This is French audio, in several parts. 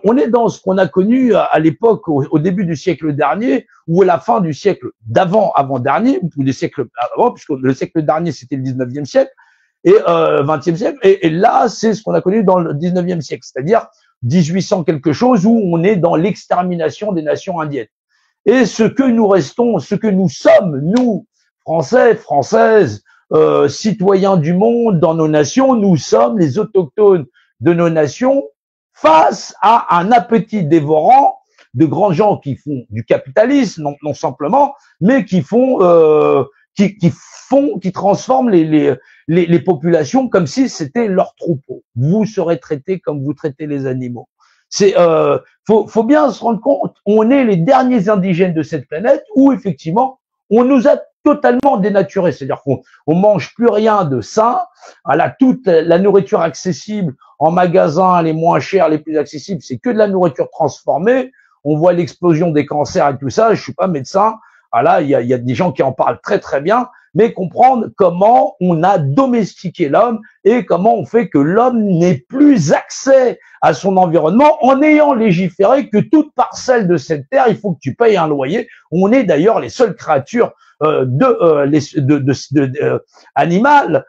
On est dans ce qu'on a connu à l'époque, au début du siècle dernier, ou à la fin du siècle avant-dernier, ou des siècles avant, puisque le siècle dernier, c'était le 19e siècle, et 20e siècle, et là, c'est ce qu'on a connu dans le 19e siècle, c'est-à-dire 1800 quelque chose, où on est dans l'extermination des nations indiennes. Et ce que nous restons, ce que nous sommes, nous, Français, Françaises, citoyens du monde, dans nos nations, nous sommes les autochtones de nos nations, face à un appétit dévorant de grands gens qui font du capitalisme, non simplement, mais qui transforment les populations comme si c'était leur troupeau. Vous serez traités comme vous traitez les animaux. Faut bien se rendre compte, on est les derniers indigènes de cette planète où effectivement on nous a totalement dénaturés, c'est-à-dire qu'on mange plus rien de sain, toute la nourriture accessible en magasin, les moins chers, les plus accessibles, c'est que de la nourriture transformée. On voit l'explosion des cancers et tout ça. Je suis pas médecin. Il y a des gens qui en parlent très très bien, mais comprendre comment on a domestiqué l'homme et comment on fait que l'homme n'ait plus accès à son environnement en ayant légiféré que toute parcelle de cette terre, il faut que tu payes un loyer. On est d'ailleurs les seules créatures animales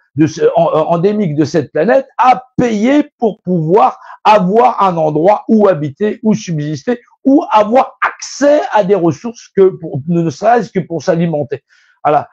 endémiques de cette planète à payer pour pouvoir avoir un endroit où habiter, où subsister, ou avoir accès à des ressources ne serait-ce que pour s'alimenter. Voilà.